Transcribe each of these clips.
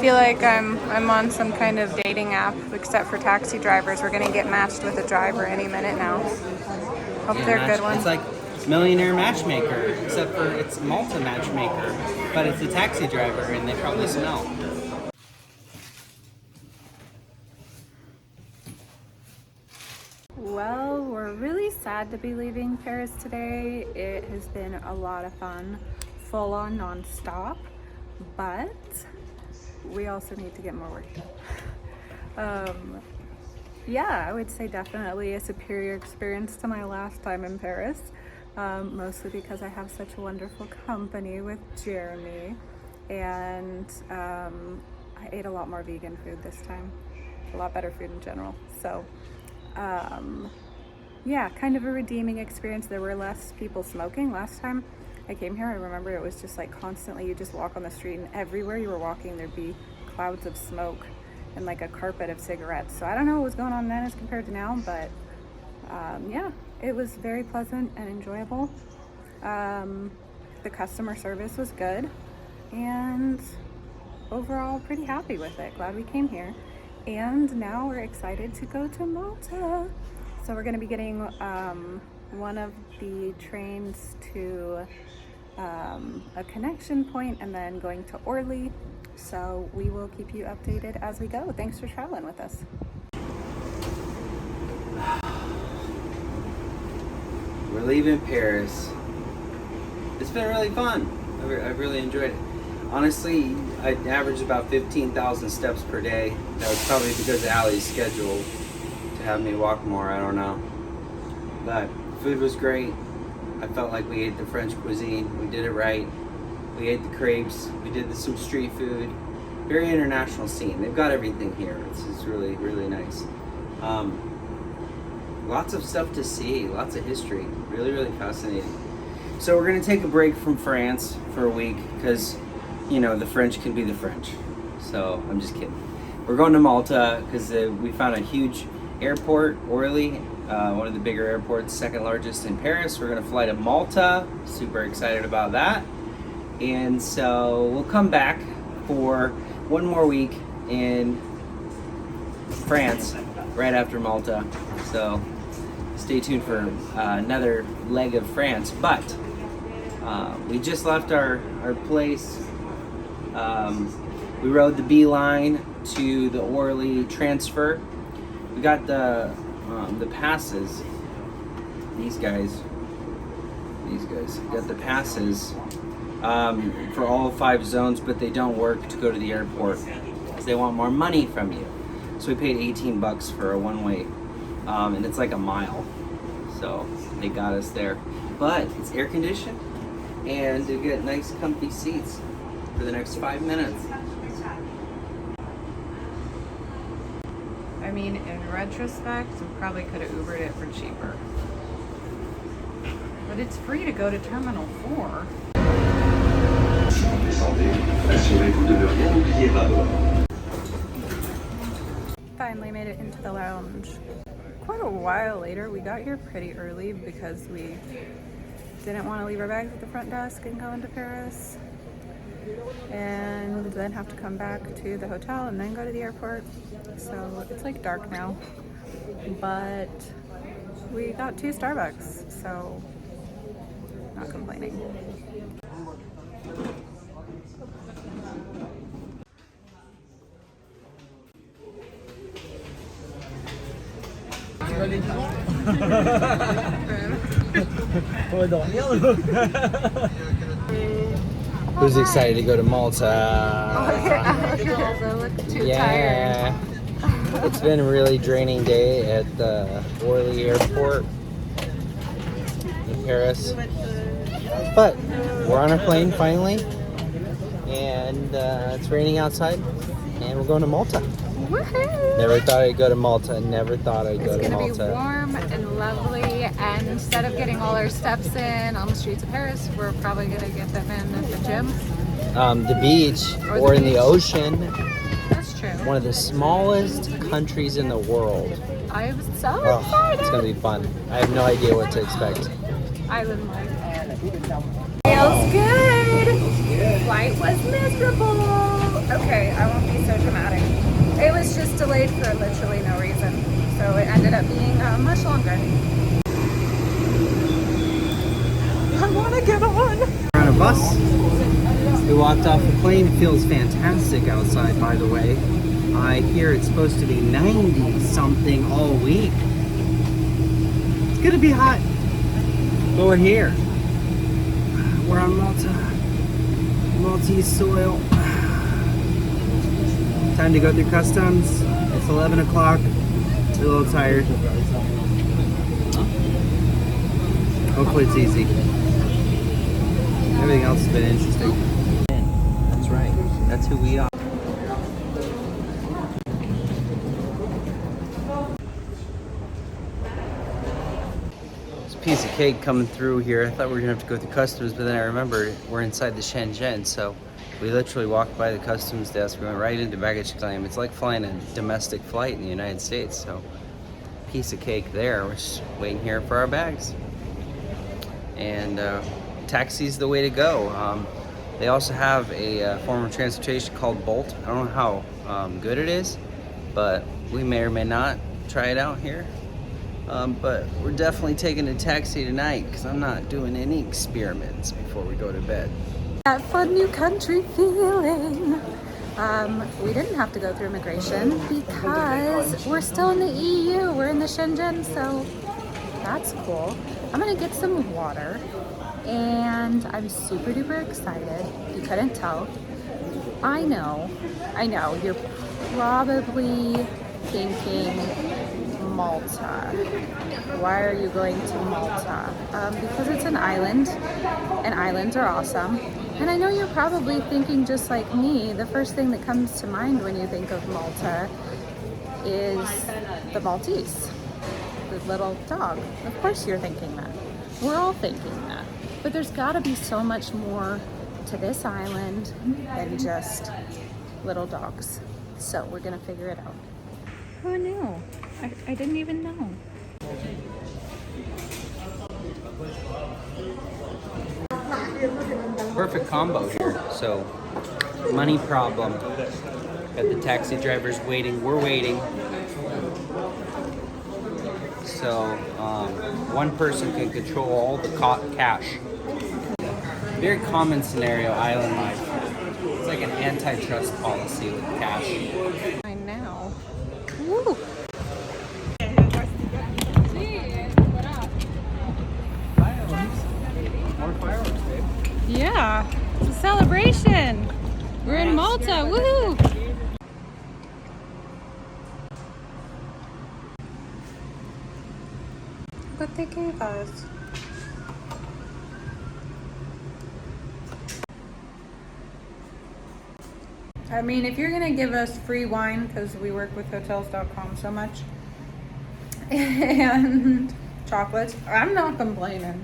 feel like I'm on some kind of dating app, except for taxi drivers. We're gonna get matched with a driver any minute now. Hope they're good ones. It's like Millionaire Matchmaker, except for it's Malta Matchmaker, but it's a taxi driver and they probably smell. Well, we're really sad to be leaving Paris today. It has been a lot of fun, full on non-stop, but we also need to get more work done. Yeah, I would say definitely a superior experience to my last time in Paris, mostly because I have such a wonderful company with Jeremy, and I ate a lot more vegan food this time, a lot better food in general. So yeah, kind of a redeeming experience. There were less people smoking last time I came here. I remember it was just like constantly, you just walk on the street and everywhere you were walking there'd be clouds of smoke and like a carpet of cigarettes. So I don't know what was going on then as compared to now, but yeah, it was very pleasant and enjoyable. The customer service was good, and overall pretty happy with it. Glad we came here. And now we're excited to go to Malta. So we're gonna be getting one of the trains to a connection point and then going to Orly. So we will keep you updated as we go. Thanks for traveling with us. We're leaving Paris. It's been really fun. I've really enjoyed it. Honestly, I averaged about 15,000 steps per day. That was probably because of Allie's schedule to have me walk more, I don't know. But food was great. I felt like we ate the French cuisine. We did it right. We ate the crepes. We did some street food. Very international scene. They've got everything here. It's really, really nice. Lots of stuff to see. Lots of history. Really, really fascinating. So we're going to take a break from France for a week because, you know, the French can be the French. So I'm just kidding. We're going to Malta because we found a huge airport, Orly, one of the bigger airports, second largest in Paris. We're going to fly to Malta. Super excited about that. And so we'll come back for one more week in France right after Malta. So stay tuned for another leg of France. But we just left our place. We rode the B line to the Orly transfer. We got the passes. These guys got the passes for all 5 zones, but they don't work to go to the airport because they want more money from you. So we paid $18 for a one-way, and it's like a mile. So they got us there, but it's air conditioned, and you get nice, comfy seats for the next 5 minutes. I mean, in retrospect, we probably could have Ubered it for cheaper. But it's free to go to Terminal 4. Finally made it into the lounge. Quite a while later. We got here pretty early because we didn't want to leave our bags at the front desk and go into Paris, and then have to come back to the hotel and then go to the airport. So it's like dark now, but we got 2 Starbucks, so not complaining. Who's excited to go to Malta? I look too tired. It's been a really draining day at the Orly airport in Paris. But we're on our plane finally, and it's raining outside, and we're going to Malta. Woohoo! Never thought I'd go to Malta. Never thought I'd go to Malta. It's gonna be warm and lovely, and instead of getting all our steps in on the streets of Paris, we're probably gonna get them in at the gym. The beach or in the ocean. That's true. One of the smallest countries in the world. I'm so excited. It's gonna be fun. I have no idea what to expect. Island life. Feels good. Flight was miserable. Okay, I won't be so dramatic. It was just delayed for literally no reason. So it ended up being much longer. I want to get on. We're on a bus. We walked off the plane. It feels fantastic outside, by the way. I hear it's supposed to be 90 something all week. It's gonna be hot. But we're here. We're on Malta. Maltese soil. Time to go through customs. It's 11 o'clock. We're a little tired. Hopefully it's easy. Everything else has been interesting. That's right. That's who we are. There's a piece of cake coming through here. I thought we were gonna have to go through customs, but then I remembered we're inside the Shenzhen, so we literally walked by the customs desk. We went right into baggage claim. It's like flying a domestic flight in the United States. So, piece of cake there. We're just waiting here for our bags. And taxi's the way to go. They also have a form of transportation called Bolt. I don't know how good it is, but we may or may not try it out here. But we're definitely taking a taxi tonight because I'm not doing any experiments before we go to bed. That fun new country feeling. We didn't have to go through immigration because we're still in the EU. We're in the Shenzhen, so that's cool. I'm gonna get some water and I'm super duper excited. You couldn't tell. I know, you're probably thinking Malta. Why are you going to Malta? Because it's an island and islands are awesome. And I know you're probably thinking just like me, the first thing that comes to mind when you think of Malta is the Maltese, the little dog. Of course you're thinking that. We're all thinking that. But there's gotta be so much more to this island than just little dogs. So we're gonna figure it out. Who knew? I didn't even know. Perfect combo here. So, money problem. Got the taxi drivers waiting. We're waiting. So, one person can control all the cash. Very common scenario, island life. It's like an antitrust policy with cash. I know. Woo! More fireworks, babe. Yeah, it's a celebration. We're in Malta. Woohoo! What they gave us. I mean, if you're gonna give us free wine, because we work with hotels.com so much, and chocolates, I'm not complaining.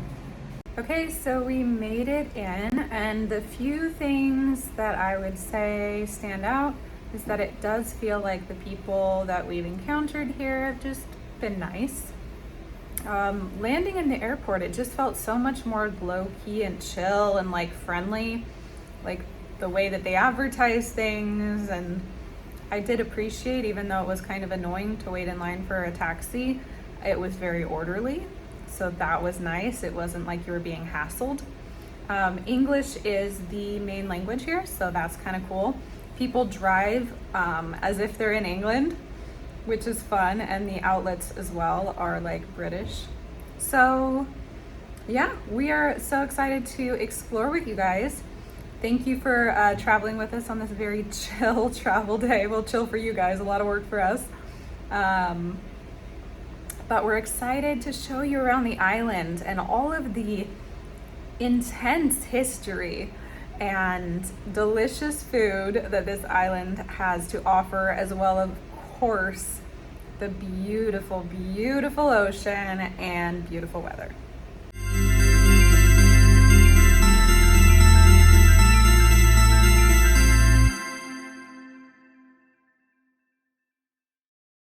Okay, so we made it in, and the few things that I would say stand out is that it does feel like the people that we've encountered here have just been nice. Landing in the airport, it just felt so much more low-key and chill and like friendly, like the way that they advertise things. And I did appreciate, even though it was kind of annoying to wait in line for a taxi, it was very orderly. So that was nice. It wasn't like you were being hassled. English is the main language here, so that's kind of cool. People drive as if they're in England, which is fun, and the outlets as well are like British. So yeah, we are so excited to explore with you guys. Thank you for traveling with us on this very chill travel day. Well, chill for you guys, a lot of work for us. But we're excited to show you around the island and all of the intense history and delicious food that this island has to offer, as well as, of course, the beautiful, beautiful ocean and beautiful weather.